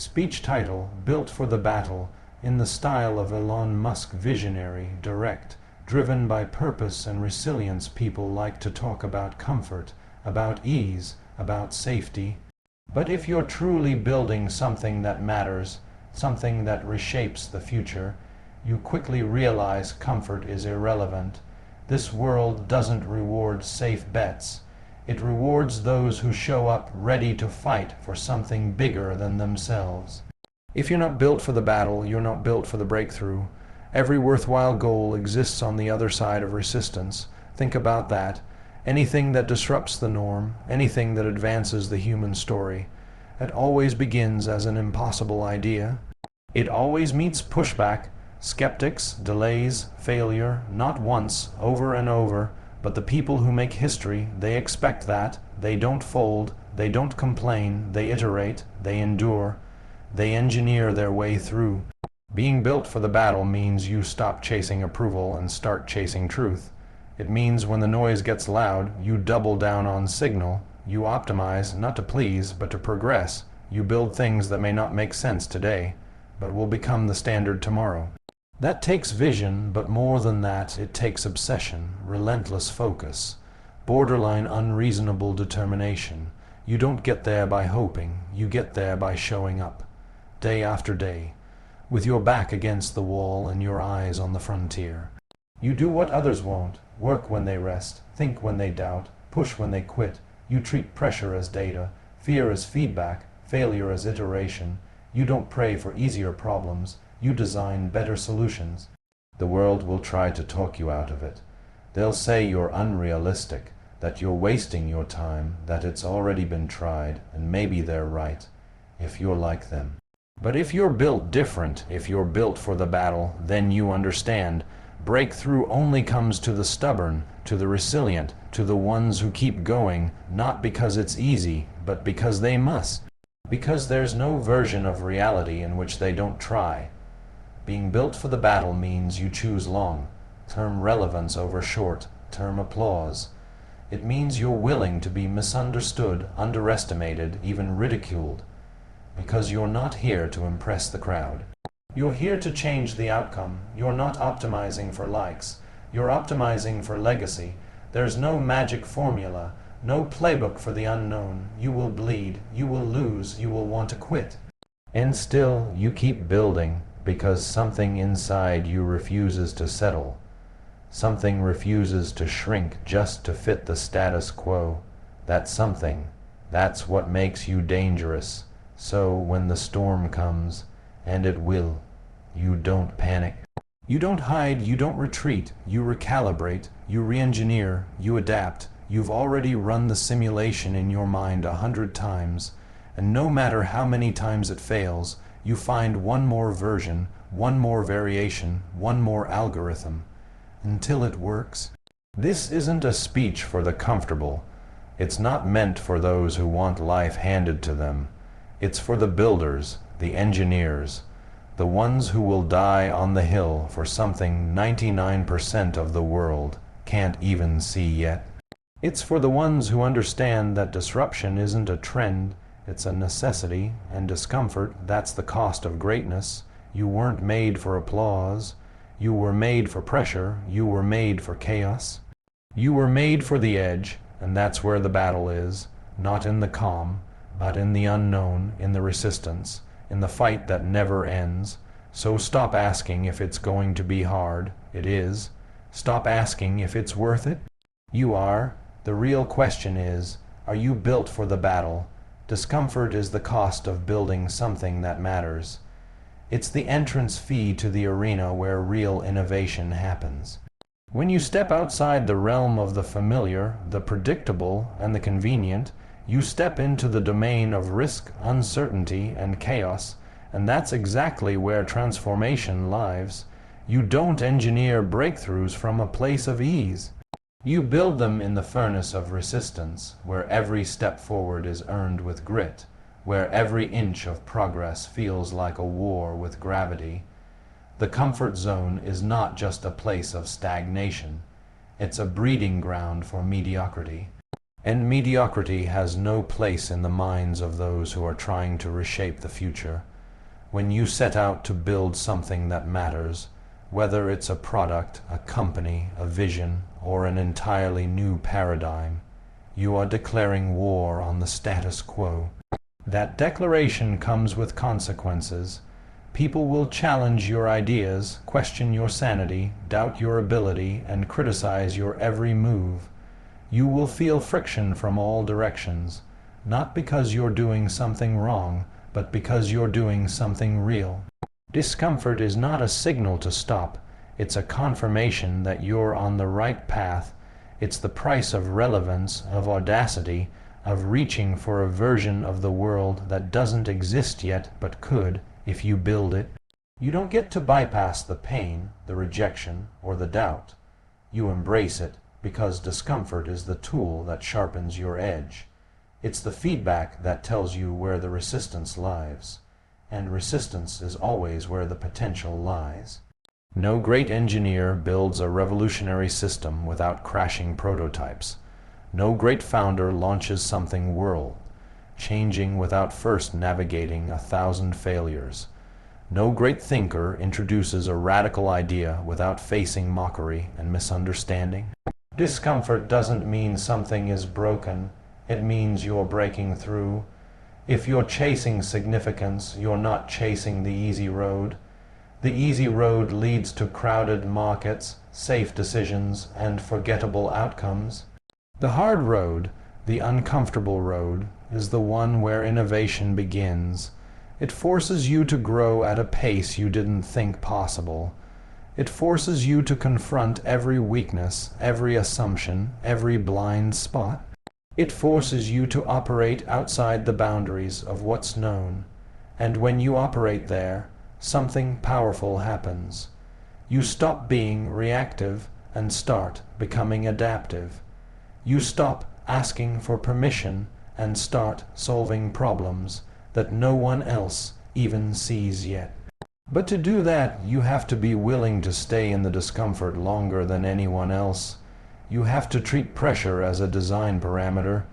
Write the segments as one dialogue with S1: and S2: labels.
S1: Speech title, built for the battle, in the style of Elon Musk, visionary, direct, driven by purpose and resilience. People like to talk about comfort, about ease, about safety. But if you're truly building something that matters, something that reshapes the future, you quickly realize comfort is irrelevant. This world doesn't reward safe bets. It rewards those who show up ready to fight for something bigger than themselves. If you're not built for the battle, you're not built for the breakthrough. Every worthwhile goal exists on the other side of resistance. Think about that. Anything that disrupts the norm, anything that advances the human story, it always begins as an impossible idea. It always meets pushback, skeptics, delays, failure, not once, over and over, but the people who make history, they expect that. They don't fold, they don't complain, they iterate, they endure, they engineer their way through. Being built for the battle means you stop chasing approval and start chasing truth. It means when the noise gets loud, you double down on signal. You optimize, not to please, but to progress. You build things that may not make sense today, but will become the standard tomorrow. That takes vision, but more than that, it takes obsession, relentless focus, borderline unreasonable determination. You don't get there by hoping, you get there by showing up, day after day, with your back against the wall and your eyes on the frontier. You do what others won't, work when they rest, think when they doubt, push when they quit. You treat pressure as data, fear as feedback, failure as iteration. You don't pray for easier problems, you design better solutions. The world will try to talk you out of it. They'll say you're unrealistic, that you're wasting your time, that it's already been tried, and maybe they're right, if you're like them. But if you're built different, if you're built for the battle, then you understand. Breakthrough only comes to the stubborn, to the resilient, to the ones who keep going, not because it's easy, but because they must. Because there's no version of reality in which they don't try. Being built for the battle means you choose long-term relevance over short-term applause. It means you're willing to be misunderstood, underestimated, even ridiculed, because you're not here to impress the crowd. You're here to change the outcome. You're not optimizing for likes. You're optimizing for legacy. There's no magic formula, no playbook for the unknown. You will bleed, you will lose, you will want to quit. And still, you keep building, because something inside you refuses to settle. Something refuses to shrink just to fit the status quo. That something, that's what makes you dangerous. So when the storm comes, and it will, you don't panic. You don't hide, you don't retreat, you recalibrate, you re-engineer, you adapt. You've already run the simulation in your mind 100 times, and no matter how many times it fails, you find one more version, one more variation, one more algorithm, until it works. This isn't a speech for the comfortable. It's not meant for those who want life handed to them. It's for the builders, the engineers, the ones who will die on the hill for something 99% of the world can't even see yet. It's for the ones who understand that disruption isn't a trend, it's a necessity, and discomfort, that's the cost of greatness. You weren't made for applause. You were made for pressure. You were made for chaos. You were made for the edge, and that's where the battle is, not in the calm, but in the unknown, in the resistance, in the fight that never ends. So stop asking if it's going to be hard. It is. Stop asking if it's worth it. You are. The real question is, are you built for the battle? Discomfort is the cost of building something that matters. It's the entrance fee to the arena where real innovation happens. When you step outside the realm of the familiar, the predictable, and the convenient, you step into the domain of risk, uncertainty, and chaos, and that's exactly where transformation lies. You don't engineer breakthroughs from a place of ease. You build them in the furnace of resistance, where every step forward is earned with grit, where every inch of progress feels like a war with gravity. The comfort zone is not just a place of stagnation. It's a breeding ground for mediocrity. And mediocrity has no place in the minds of those who are trying to reshape the future. When you set out to build something that matters, whether it's a product, a company, a vision, or an entirely new paradigm, you are declaring war on the status quo. That declaration comes with consequences. People will challenge your ideas, question your sanity, doubt your ability, and criticize your every move. You will feel friction from all directions, not because you're doing something wrong, but because you're doing something real. Discomfort is not a signal to stop. It's a confirmation that you're on the right path. It's the price of relevance, of audacity, of reaching for a version of the world that doesn't exist yet but could if you build it. You don't get to bypass the pain, the rejection, or the doubt. You embrace it because discomfort is the tool that sharpens your edge. It's the feedback that tells you where the resistance lies, and resistance is always where the potential lies. No great engineer builds a revolutionary system without crashing prototypes. No great founder launches something world-changing without first navigating 1,000 failures. No great thinker introduces a radical idea without facing mockery and misunderstanding. Discomfort doesn't mean something is broken. It means you're breaking through. If you're chasing significance, you're not chasing the easy road. The easy road leads to crowded markets, safe decisions, and forgettable outcomes. The hard road, the uncomfortable road, is the one where innovation begins. It forces you to grow at a pace you didn't think possible. It forces you to confront every weakness, every assumption, every blind spot. It forces you to operate outside the boundaries of what's known. And when you operate there, something powerful happens. You stop being reactive and start becoming adaptive. You stop asking for permission and start solving problems that no one else even sees yet. But to do that, you have to be willing to stay in the discomfort longer than anyone else. You have to treat pressure as a design parameter.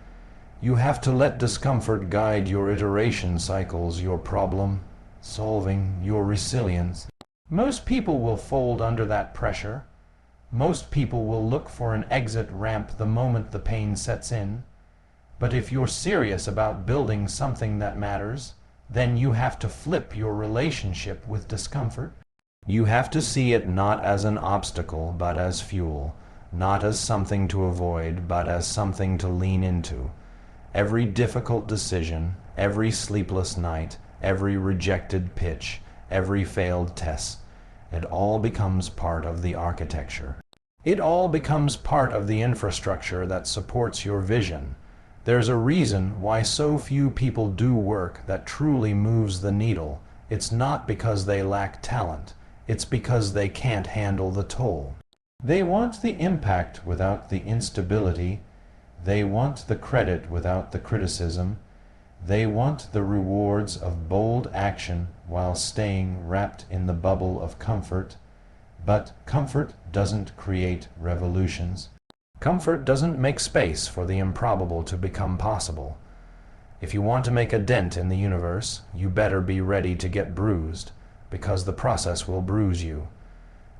S1: You have to let discomfort guide your iteration cycles, your problem solving, your resilience. Most people will fold under that pressure. Most people will look for an exit ramp the moment the pain sets in. But if you're serious about building something that matters, then you have to flip your relationship with discomfort. You have to see it not as an obstacle, but as fuel. Not as something to avoid, but as something to lean into. Every difficult decision, every sleepless night, every rejected pitch, every failed test, it all becomes part of the architecture. It all becomes part of the infrastructure that supports your vision. There's a reason why so few people do work that truly moves the needle. It's not because they lack talent. It's because they can't handle the toll. They want the impact without the instability. They want the credit without the criticism. They want the rewards of bold action while staying wrapped in the bubble of comfort. But comfort doesn't create revolutions. Comfort doesn't make space for the improbable to become possible. If you want to make a dent in the universe, you better be ready to get bruised, because the process will bruise you.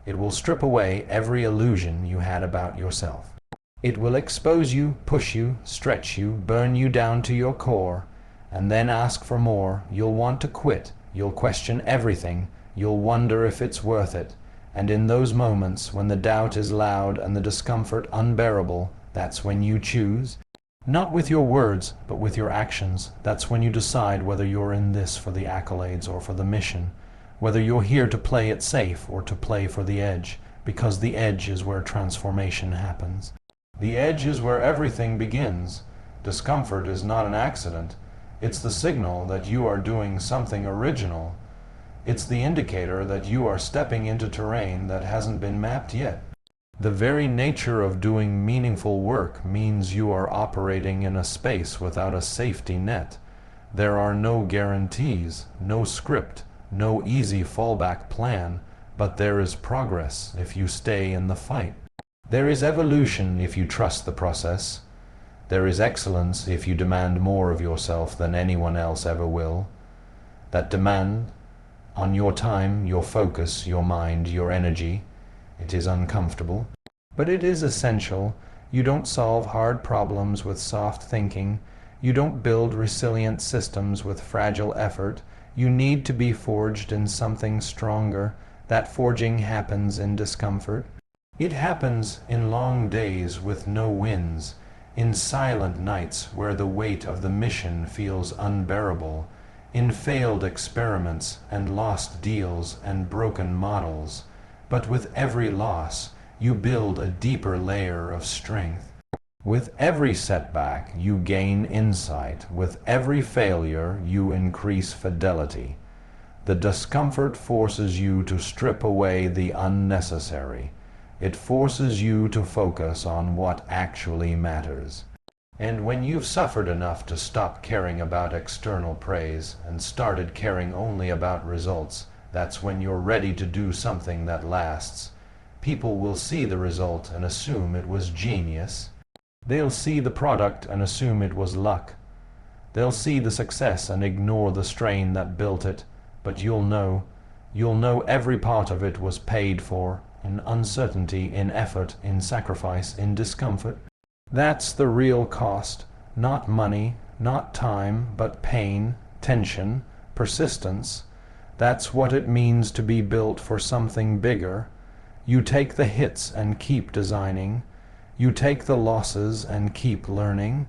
S1: It will strip away every illusion you had about yourself. It will expose you, push you, stretch you, burn you down to your core, and then ask for more. You'll want to quit. You'll question everything. You'll wonder if it's worth it. And in those moments when the doubt is loud and the discomfort unbearable, that's when you choose. Not with your words, but with your actions. That's when you decide whether you're in this for the accolades or for the mission. Whether you're here to play it safe or to play for the edge, because the edge is where transformation happens. The edge is where everything begins. Discomfort is not an accident. It's the signal that you are doing something original. It's the indicator that you are stepping into terrain that hasn't been mapped yet. The very nature of doing meaningful work means you are operating in a space without a safety net. There are no guarantees, no script, no easy fallback plan, but there is progress if you stay in the fight. There is evolution if you trust the process. There is excellence if you demand more of yourself than anyone else ever will. That demand on your time, your focus, your mind, your energy. It is uncomfortable, but it is essential. You don't solve hard problems with soft thinking. You don't build resilient systems with fragile effort. You need to be forged in something stronger. That forging happens in discomfort. It happens in long days with no winds, in silent nights where the weight of the mission feels unbearable, in failed experiments and lost deals and broken models. But with every loss, you build a deeper layer of strength. With every setback, you gain insight. With every failure, you increase fidelity. The discomfort forces you to strip away the unnecessary. It forces you to focus on what actually matters. And when you've suffered enough to stop caring about external praise and started caring only about results, that's when you're ready to do something that lasts. People will see the result and assume it was genius. They'll see the product and assume it was luck. They'll see the success and ignore the strain that built it. But you'll know every part of it was paid for, in uncertainty, in effort, in sacrifice, in discomfort. That's the real cost. Not money, not time, but pain, tension, persistence. That's what it means to be built for something bigger. You take the hits and keep designing. You take the losses and keep learning.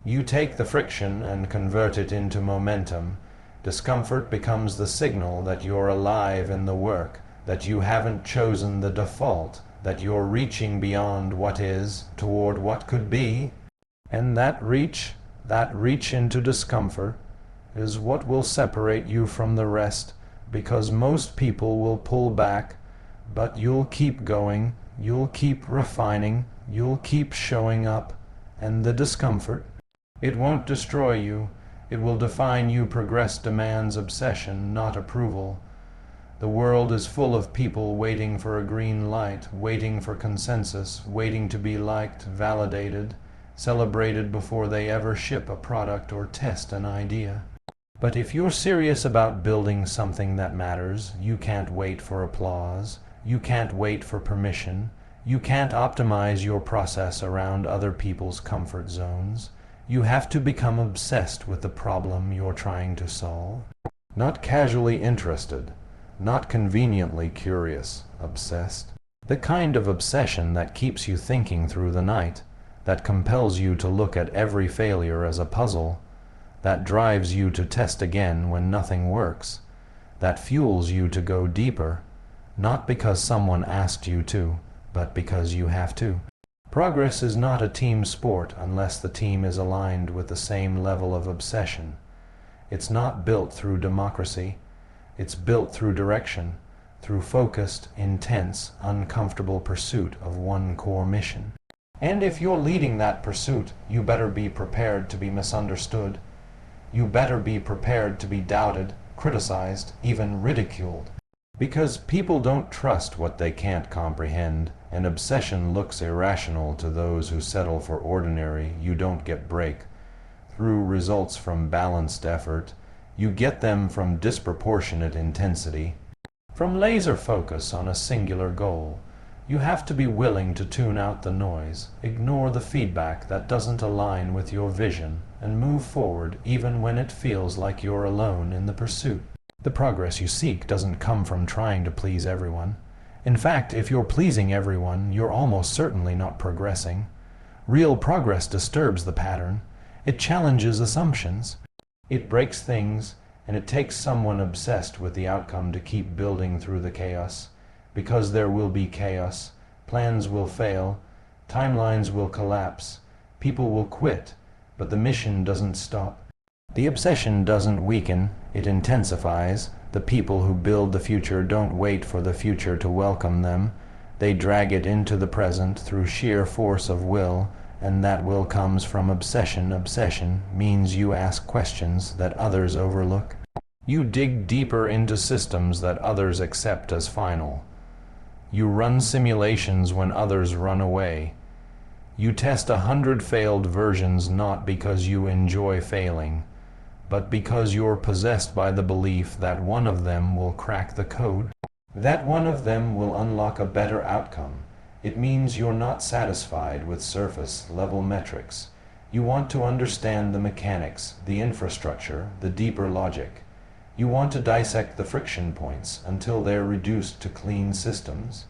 S1: You take the friction and convert it into momentum. Discomfort becomes the signal that you're alive in the work, that you haven't chosen the default, that you're reaching beyond what is toward what could be. And that reach into discomfort, is what will separate you from the rest, because most people will pull back, but you'll keep going, you'll keep refining, you'll keep showing up, and the discomfort, it won't destroy you. It will define you. Progress demands obsession, not approval. The world is full of people waiting for a green light, waiting for consensus, waiting to be liked, validated, celebrated before they ever ship a product or test an idea. But if you're serious about building something that matters, you can't wait for applause. You can't wait for permission. You can't optimize your process around other people's comfort zones. You have to become obsessed with the problem you're trying to solve. Not casually interested, not conveniently curious, obsessed. The kind of obsession that keeps you thinking through the night, that compels you to look at every failure as a puzzle, that drives you to test again when nothing works, that fuels you to go deeper, not because someone asked you to, but because you have to. Progress is not a team sport unless the team is aligned with the same level of obsession. It's not built through democracy. It's built through direction, through focused, intense, uncomfortable pursuit of one core mission. And if you're leading that pursuit, you better be prepared to be misunderstood. You better be prepared to be doubted, criticized, even ridiculed. Because people don't trust what they can't comprehend, and obsession looks irrational to those who settle for ordinary. You don't get break through results from balanced effort. You get them from disproportionate intensity, from laser focus on a singular goal. You have to be willing to tune out the noise, ignore the feedback that doesn't align with your vision, and move forward even when it feels like you're alone in the pursuit. The progress you seek doesn't come from trying to please everyone. In fact, if you're pleasing everyone, you're almost certainly not progressing. Real progress disturbs the pattern. It challenges assumptions. It breaks things, and it takes someone obsessed with the outcome to keep building through the chaos. Because there will be chaos, plans will fail, timelines will collapse, people will quit, but the mission doesn't stop. The obsession doesn't weaken, it intensifies. The people who build the future don't wait for the future to welcome them. They drag it into the present through sheer force of will, and that will comes from obsession. Obsession means you ask questions that others overlook. You dig deeper into systems that others accept as final. You run simulations when others run away. You test 100 failed versions not because you enjoy failing, but because you're possessed by the belief that one of them will crack the code, that one of them will unlock a better outcome. It means you're not satisfied with surface-level metrics. You want to understand the mechanics, the infrastructure, the deeper logic. You want to dissect the friction points until they're reduced to clean systems.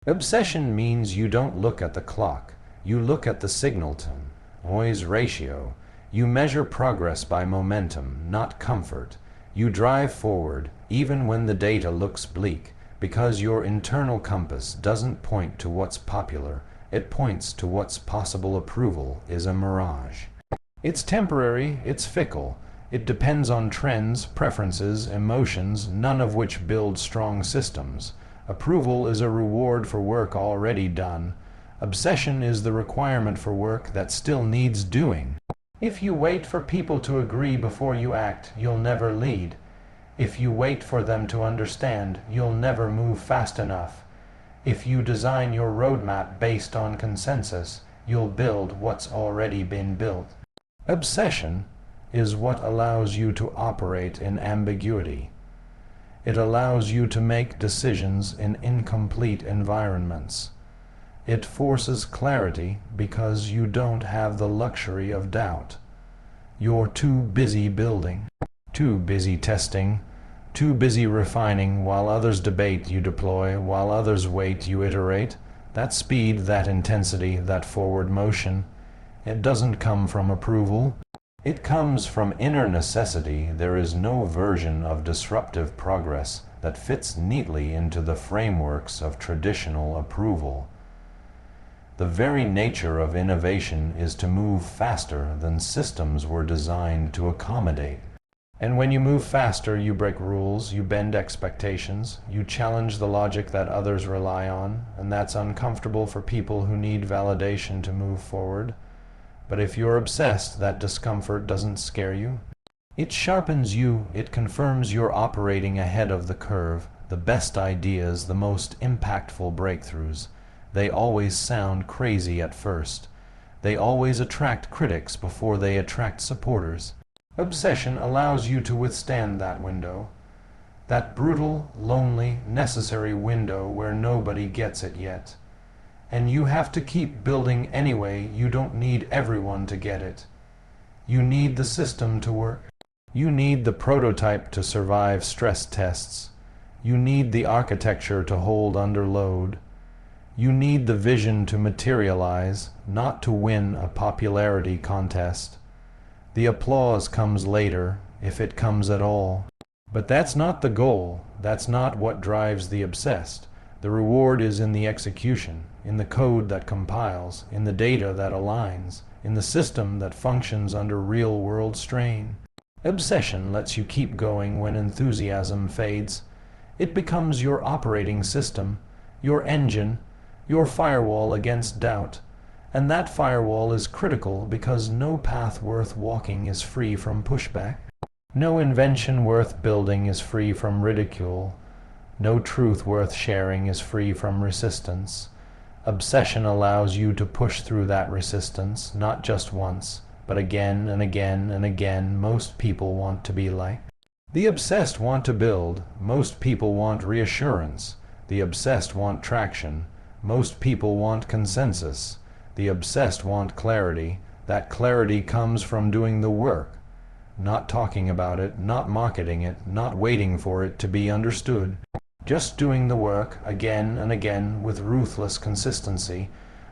S1: Obsession means you don't look at the clock. You look at the signal-to-noise ratio. You measure progress by momentum, not comfort. You drive forward, even when the data looks bleak, because your internal compass doesn't point to what's popular. It points to what's possible. Approval is a mirage. It's temporary, it's fickle. It depends on trends, preferences, emotions, none of which build strong systems. Approval is a reward for work already done. Obsession is the requirement for work that still needs doing. If you wait for people to agree before you act, you'll never lead. If you wait for them to understand, you'll never move fast enough. If you design your roadmap based on consensus, you'll build what's already been built. Obsession is what allows you to operate in ambiguity. It allows you to make decisions in incomplete environments. It forces clarity because you don't have the luxury of doubt. You're too busy building, too busy testing, too busy refining. While others debate, you deploy. While others wait, you iterate. That speed, that intensity, that forward motion, it doesn't come from approval. It comes from inner necessity. There is no version of disruptive progress that fits neatly into the frameworks of traditional approval. The very nature of innovation is to move faster than systems were designed to accommodate. And when you move faster, you break rules, you bend expectations, you challenge the logic that others rely on, and that's uncomfortable for people who need validation to move forward. But if you're obsessed, that discomfort doesn't scare you. It sharpens you, it confirms you're operating ahead of the curve. The best ideas, the most impactful breakthroughs, they always sound crazy at first. They always attract critics before they attract supporters. Obsession allows you to withstand that window, that brutal, lonely, necessary window where nobody gets it yet. And you have to keep building anyway. You don't need everyone to get it. You need the system to work. You need the prototype to survive stress tests. You need the architecture to hold under load. You need the vision to materialize, not to win a popularity contest. The applause comes later, if it comes at all. But that's not the goal. That's not what drives the obsessed. The reward is in the execution, in the code that compiles, in the data that aligns, in the system that functions under real-world strain. Obsession lets you keep going when enthusiasm fades. It becomes your operating system, your engine, your firewall against doubt. And that firewall is critical because no path worth walking is free from pushback. No invention worth building is free from ridicule. No truth worth sharing is free from resistance. Obsession allows you to push through that resistance, not just once, but again and again and again. Most people want to be liked. The obsessed want to build. Most people want reassurance. The obsessed want traction. Most people want consensus. The obsessed want clarity. That clarity comes from doing the work, not talking about it, not marketing it, not waiting for it to be understood. Just doing the work again and again with ruthless consistency.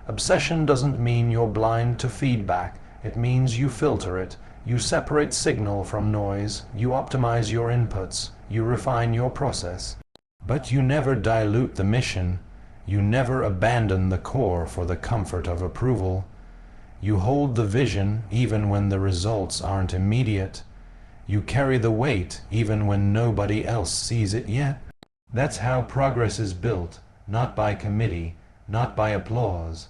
S1: Obsession doesn't mean you're blind to feedback. It means you filter it. You separate signal from noise. You optimize your inputs. You refine your process. But you never dilute the mission. You never abandon the core for the comfort of approval. You hold the vision even when the results aren't immediate. You carry the weight even when nobody else sees it yet. That's how progress is built, not by committee, not by applause,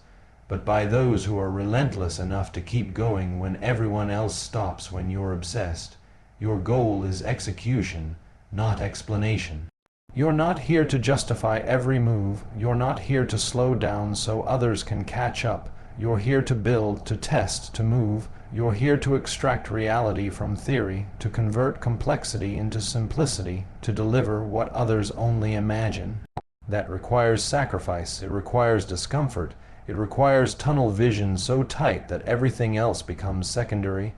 S1: but by those who are relentless enough to keep going when everyone else stops. When you're obsessed, your goal is execution, not explanation. You're not here to justify every move. You're not here to slow down so others can catch up. You're here to build, to test, to move. You're here to extract reality from theory, to convert complexity into simplicity, to deliver what others only imagine. That requires sacrifice. It requires discomfort. It requires tunnel vision so tight that everything else becomes secondary.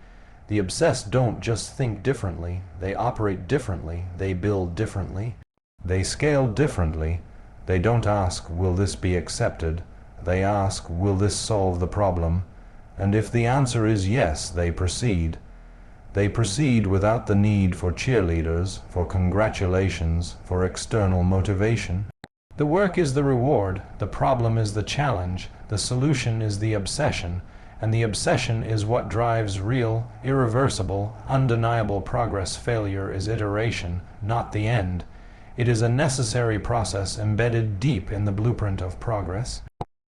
S1: The obsessed don't just think differently. They operate differently. They build differently. They scale differently. They don't ask, will this be accepted? They ask, will this solve the problem? And if the answer is yes, they proceed. They proceed without the need for cheerleaders, for congratulations, for external motivation. The work is the reward, the problem is the challenge, the solution is the obsession, and the obsession is what drives real, irreversible, undeniable progress. Failure is iteration, not the end. It is a necessary process embedded deep in the blueprint of progress.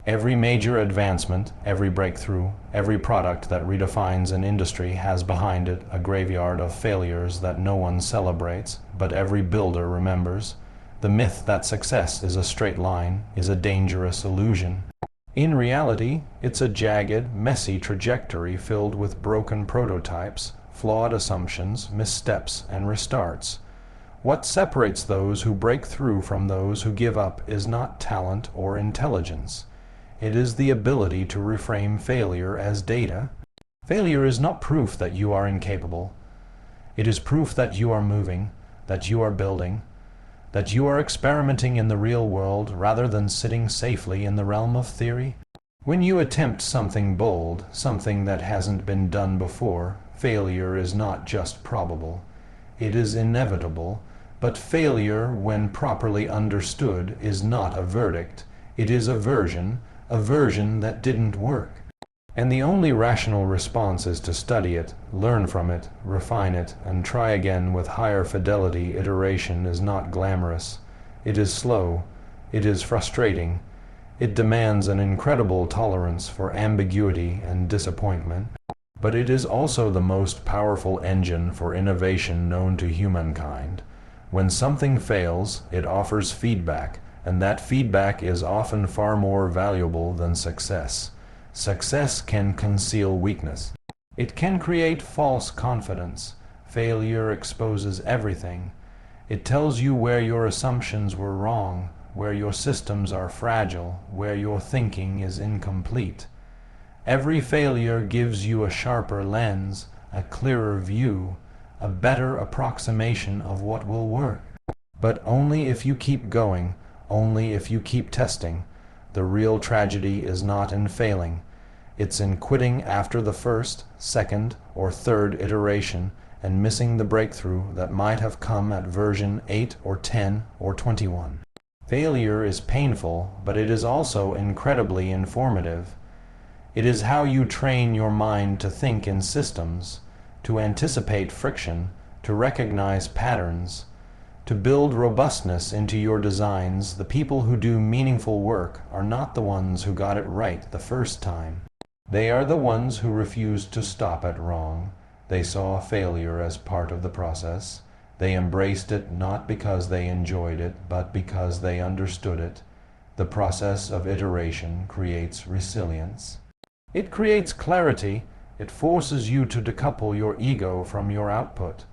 S1: Every major advancement, every breakthrough, every product that redefines an industry has behind it a graveyard of failures that no one celebrates, but every builder remembers. The myth that success is a straight line is a dangerous illusion. In reality, it's a jagged, messy trajectory filled with broken prototypes, flawed assumptions, missteps, and restarts. What separates those who break through from those who give up is not talent or intelligence. It is the ability to reframe failure as data. Failure is not proof that you are incapable. It is proof that you are moving, that you are building, that you are experimenting in the real world rather than sitting safely in the realm of theory. When you attempt something bold, something that hasn't been done before, failure is not just probable. It is inevitable, but failure, when properly understood, is not a verdict. It is a version that didn't work. And the only rational response is to study it, learn from it, refine it, and try again with higher fidelity. Iteration is not glamorous. It is slow. It is frustrating. It demands an incredible tolerance for ambiguity and disappointment. But it is also the most powerful engine for innovation known to humankind. When something fails, it offers feedback, and that feedback is often far more valuable than success. Success can conceal weakness. It can create false confidence. Failure exposes everything. It tells you where your assumptions were wrong, where your systems are fragile, where your thinking is incomplete. Every failure gives you a sharper lens, a clearer view, a better approximation of what will work. But only if you keep going, only if you keep testing. The real tragedy is not in failing. It's in quitting after the first, second, or third iteration and missing the breakthrough that might have come at version 8 or 10 or 21. Failure is painful, but it is also incredibly informative. It is how you train your mind to think in systems, to anticipate friction, to recognize patterns, to build robustness into your designs. The people who do meaningful work are not the ones who got it right the first time. They are the ones who refused to stop at wrong. They saw failure as part of the process. They embraced it not because they enjoyed it, but because they understood it. The process of iteration creates resilience. It creates clarity. It forces you to decouple your ego from your output.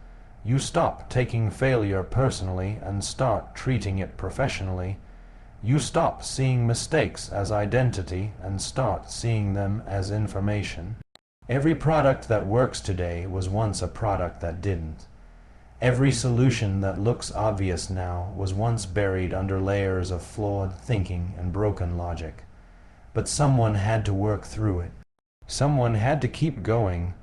S1: You stop taking failure personally and start treating it professionally. You stop seeing mistakes as identity and start seeing them as information. Every product that works today was once a product that didn't. Every solution that looks obvious now was once buried under layers of flawed thinking and broken logic. But someone had to work through it. Someone had to keep going.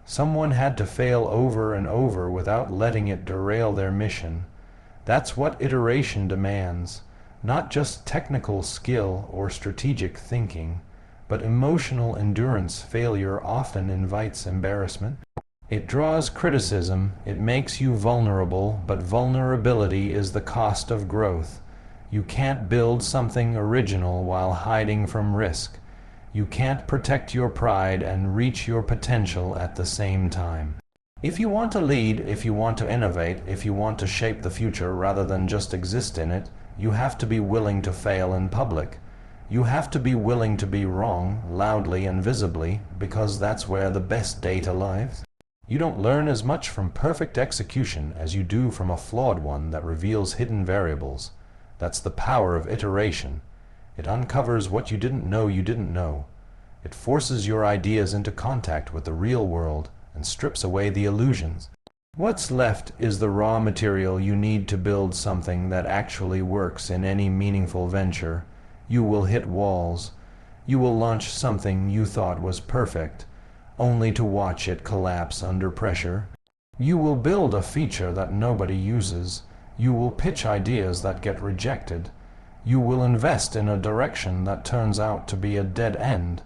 S1: Someone had to fail over and over without letting it derail their mission. That's what iteration demands. Not just technical skill or strategic thinking, but emotional endurance. Failure often invites embarrassment. It draws criticism. It makes you vulnerable, but vulnerability is the cost of growth. You can't build something original while hiding from risk. You can't protect your pride and reach your potential at the same time. If you want to lead, if you want to innovate, if you want to shape the future rather than just exist in it, you have to be willing to fail in public. You have to be willing to be wrong, loudly and visibly, because that's where the best data lies. You don't learn as much from perfect execution as you do from a flawed one that reveals hidden variables. That's the power of iteration. It uncovers what you didn't know you didn't know. It forces your ideas into contact with the real world and strips away the illusions. What's left is the raw material you need to build something that actually works in any meaningful venture. You will hit walls. You will launch something you thought was perfect, only to watch it collapse under pressure. You will build a feature that nobody uses. You will pitch ideas that get rejected. You will invest in a direction that turns out to be a dead end.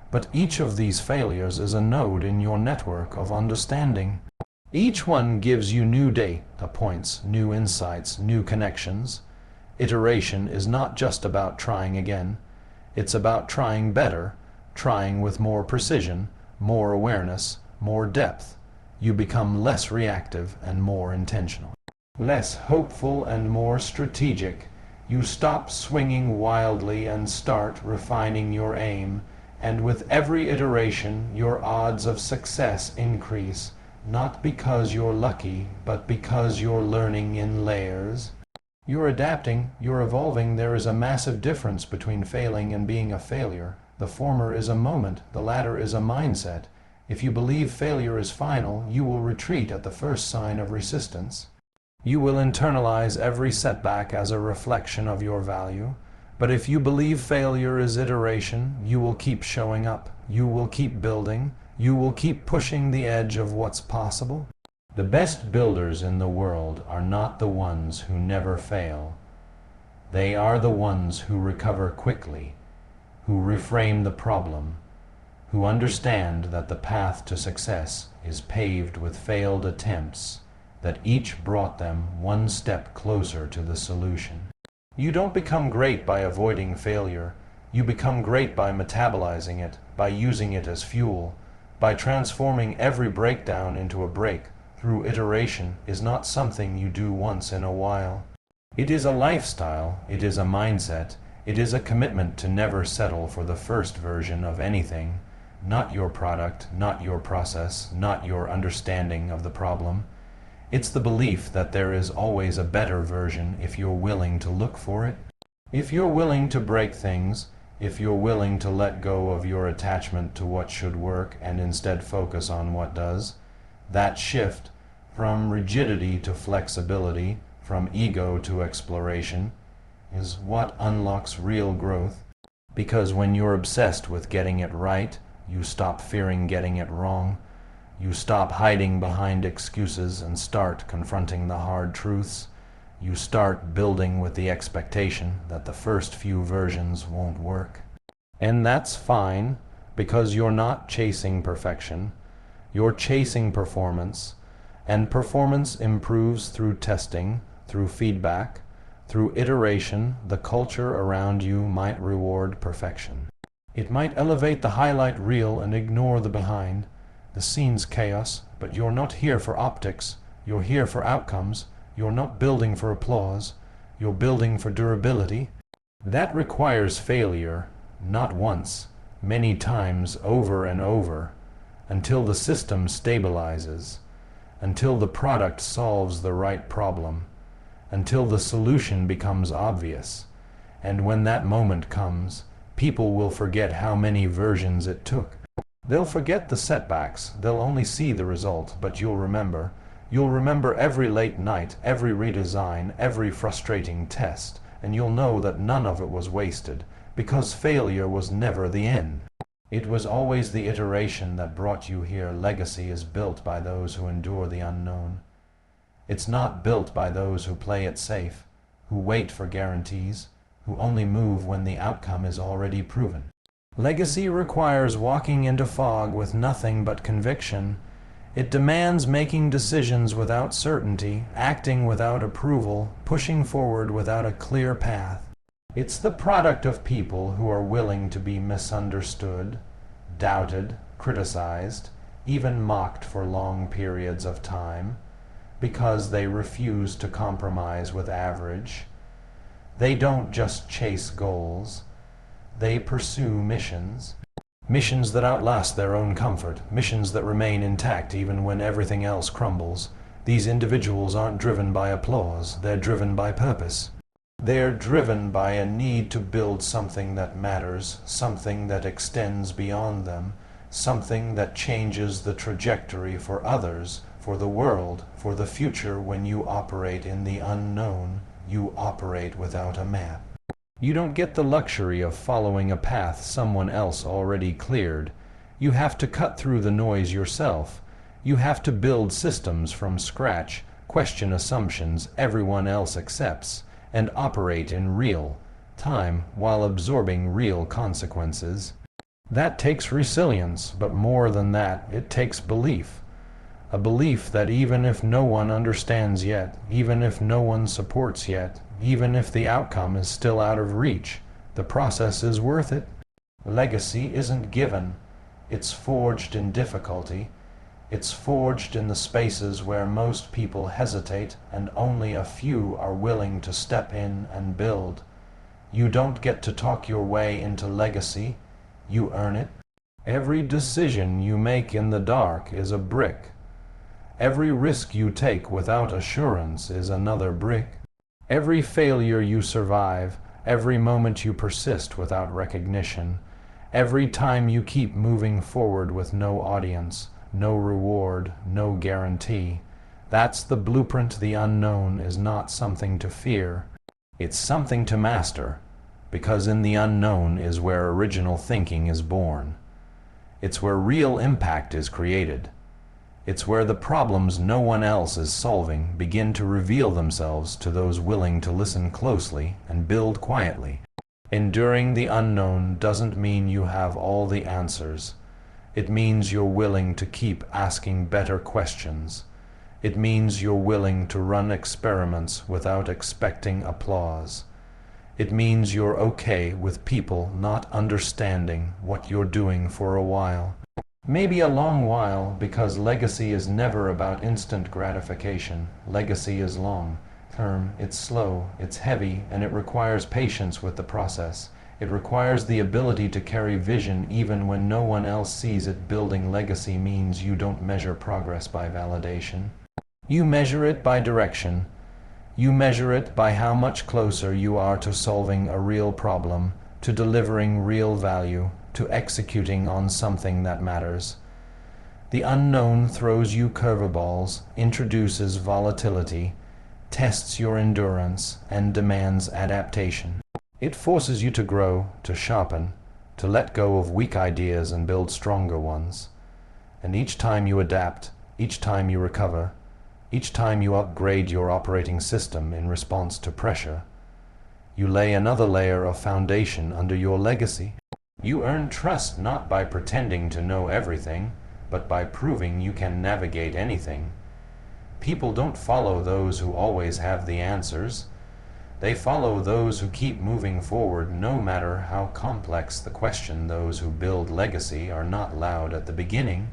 S1: But each of these failures is a node in your network of understanding. Each one gives you new data points, new insights, new connections. Iteration is not just about trying again. It's about trying better, trying with more precision, more awareness, more depth. You become less reactive and more intentional. Less hopeful and more strategic. You stop swinging wildly and start refining your aim. And with every iteration, your odds of success increase, not because you're lucky, but because you're learning in layers. You're adapting, you're evolving. There is a massive difference between failing and being a failure. The former is a moment, the latter is a mindset. If you believe failure is final, you will retreat at the first sign of resistance. You will internalize every setback as a reflection of your value. But if you believe failure is iteration, you will keep showing up. You will keep building. You will keep pushing the edge of what's possible. The best builders in the world are not the ones who never fail. They are the ones who recover quickly, who reframe the problem, who understand that the path to success is paved with failed attempts, that each brought them one step closer to the solution. You don't become great by avoiding failure. You become great by metabolizing it, by using it as fuel, by transforming every breakdown into a break. Through iteration is not something you do once in a while. It is a lifestyle, it is a mindset, it is a commitment to never settle for the first version of anything, not your product, not your process, not your understanding of the problem. It's the belief that there is always a better version if you're willing to look for it. If you're willing to break things, if you're willing to let go of your attachment to what should work and instead focus on what does, that shift from rigidity to flexibility, from ego to exploration, is what unlocks real growth. Because when you're obsessed with getting it right, you stop fearing getting it wrong. You stop hiding behind excuses and start confronting the hard truths. You start building with the expectation that the first few versions won't work. And that's fine, because you're not chasing perfection. You're chasing performance, and performance improves through testing, through feedback, through iteration. The culture around you might reward perfection. It might elevate the highlight reel and ignore the behind. The scene's chaos, but you're not here for optics. You're here for outcomes. You're not building for applause. You're building for durability. That requires failure, not once, many times over and over, until the system stabilizes, until the product solves the right problem, until the solution becomes obvious. And when that moment comes, people will forget how many versions it took. They'll forget the setbacks. They'll only see the result, but you'll remember. You'll remember every late night, every redesign, every frustrating test, and you'll know that none of it was wasted, because failure was never the end. It was always the iteration that brought you here. Legacy is built by those who endure the unknown. It's not built by those who play it safe, who wait for guarantees, who only move when the outcome is already proven. Legacy requires walking into fog with nothing but conviction. It demands making decisions without certainty, acting without approval, pushing forward without a clear path. It's the product of people who are willing to be misunderstood, doubted, criticized, even mocked for long periods of time, because they refuse to compromise with average. They don't just chase goals. They pursue missions. Missions that outlast their own comfort, missions that remain intact even when everything else crumbles. These individuals aren't driven by applause, they're driven by purpose. They're driven by a need to build something that matters, something that extends beyond them, something that changes the trajectory for others, for the world, for the future. When you operate in the unknown, you operate without a map. You don't get the luxury of following a path someone else already cleared. You have to cut through the noise yourself. You have to build systems from scratch, question assumptions everyone else accepts, and operate in real time while absorbing real consequences. That takes resilience, but more than that, it takes belief. A belief that even if no one understands yet, even if no one supports yet, even if the outcome is still out of reach, the process is worth it. Legacy isn't given. It's forged in difficulty. It's forged in the spaces where most people hesitate and only a few are willing to step in and build. You don't get to talk your way into legacy. You earn it. Every decision you make in the dark is a brick. Every risk you take without assurance is another brick. Every failure you survive, every moment you persist without recognition, every time you keep moving forward with no audience, no reward, no guarantee, that's the blueprint. The unknown is not something to fear. It's something to master, because in the unknown is where original thinking is born. It's where real impact is created. It's where the problems no one else is solving begin to reveal themselves to those willing to listen closely and build quietly. Enduring the unknown doesn't mean you have all the answers. It means you're willing to keep asking better questions. It means you're willing to run experiments without expecting applause. It means you're okay with people not understanding what you're doing for a while. Maybe a long while, because legacy is never about instant gratification. Legacy is long-term, it's slow, it's heavy, and it requires patience with the process. It requires the ability to carry vision even when no one else sees it. Building legacy means you don't measure progress by validation. You measure it by direction. You measure it by how much closer you are to solving a real problem, to delivering real value, to executing on something that matters. The unknown throws you curveballs, introduces volatility, tests your endurance, and demands adaptation. It forces you to grow, to sharpen, to let go of weak ideas and build stronger ones. And each time you adapt, each time you recover, each time you upgrade your operating system in response to pressure, you lay another layer of foundation under your legacy. You earn trust not by pretending to know everything, but by proving you can navigate anything. People don't follow those who always have the answers. They follow those who keep moving forward no matter how complex the question. Those who build legacy are not loud at the beginning.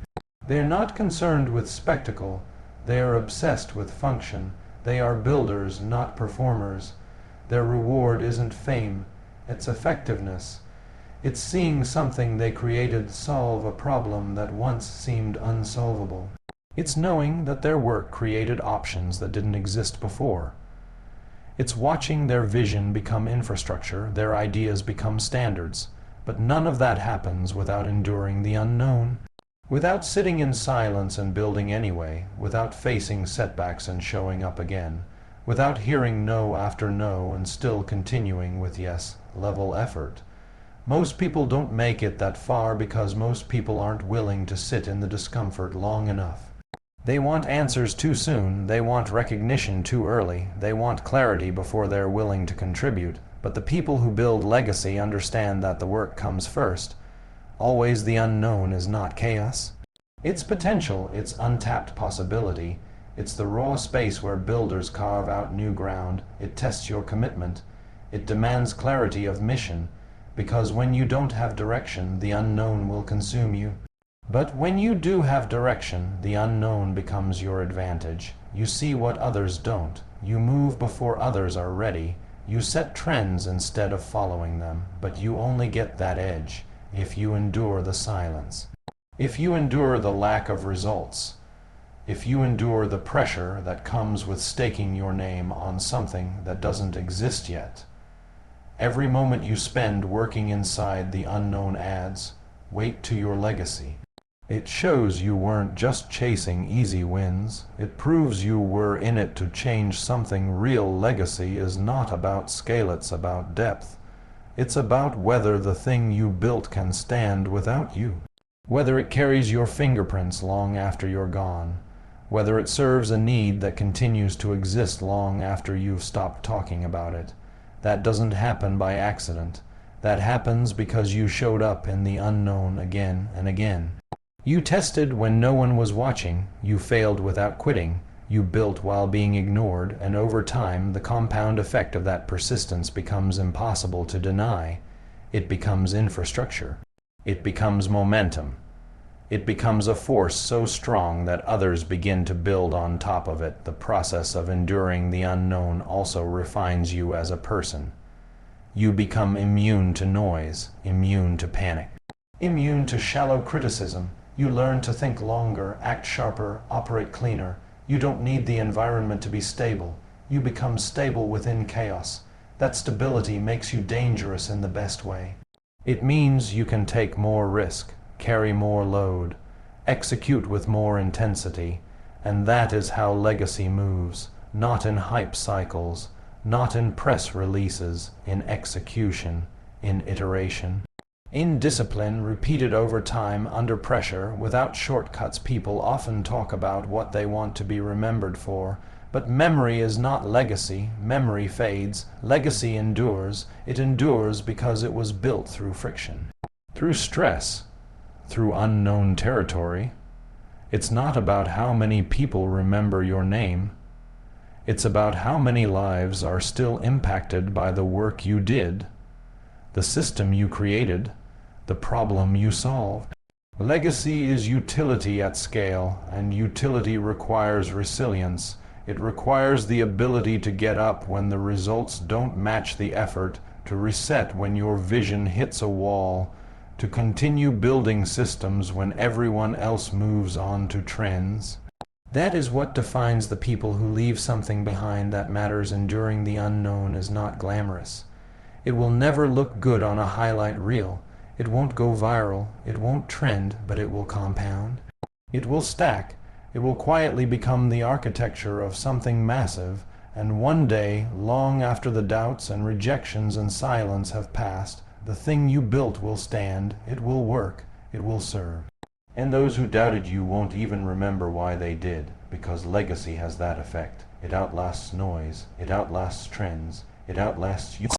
S1: They're not concerned with spectacle. They are obsessed with function. They are builders, not performers. Their reward isn't fame, it's effectiveness. It's seeing something they created solve a problem that once seemed unsolvable. It's knowing that their work created options that didn't exist before. It's watching their vision become infrastructure, their ideas become standards. But none of that happens without enduring the unknown, without sitting in silence and building anyway, without facing setbacks and showing up again, without hearing no after no and still continuing with yes-level effort. Most people don't make it that far because most people aren't willing to sit in the discomfort long enough. They want answers too soon, they want recognition too early, they want clarity before they're willing to contribute. But the people who build legacy understand that the work comes first. Always the unknown is not chaos. It's potential, it's untapped possibility. It's the raw space where builders carve out new ground. It tests your commitment. It demands clarity of mission. Because when you don't have direction, the unknown will consume you. But when you do have direction, the unknown becomes your advantage. You see what others don't. You move before others are ready. You set trends instead of following them, but you only get that edge if you endure the silence. If you endure the lack of results. If you endure the pressure that comes with staking your name on something that doesn't exist yet. Every moment you spend working inside the unknown adds weight to your legacy. It shows you weren't just chasing easy wins. It proves you were in it to change something. Real legacy is not about scale, it's about depth. It's about whether the thing you built can stand without you. Whether it carries your fingerprints long after you're gone. Whether it serves a need that continues to exist long after you've stopped talking about it. That doesn't happen by accident. That happens because you showed up in the unknown again and again. You tested when no one was watching, you failed without quitting, you built while being ignored, and over time the compound effect of that persistence becomes impossible to deny. It becomes infrastructure. It becomes momentum. It becomes a force so strong that others begin to build on top of it. The process of enduring the unknown also refines you as a person. You become immune to noise, immune to panic, immune to shallow criticism. You learn to think longer, act sharper, operate cleaner. You don't need the environment to be stable. You become stable within chaos. That stability makes you dangerous in the best way. It means you can take more risk, carry more load, execute with more intensity. And that is how legacy moves, not in hype cycles, not in press releases, in execution, in iteration. In discipline, repeated over time, under pressure, without shortcuts. People often talk about what they want to be remembered for, but memory is not legacy. Memory fades. Legacy endures. It endures because it was built through friction, through stress, through unknown territory. It's not about how many people remember your name. It's about how many lives are still impacted by the work you did, the system you created, the problem you solved. Legacy is utility at scale, and utility requires resilience. It requires the ability to get up when the results don't match the effort, to reset when your vision hits a wall, to continue building systems when everyone else moves on to trends. That is what defines the people who leave something behind that matters. Enduring the unknown is not glamorous. It will never look good on a highlight reel. It won't go viral. It won't trend, but it will compound. It will stack. It will quietly become the architecture of something massive, and one day, long after the doubts and rejections and silence have passed, the thing you built will stand. It will work. It will serve. And those who doubted you won't even remember why they did, because legacy has that effect. It outlasts noise. It outlasts trends. It outlasts you.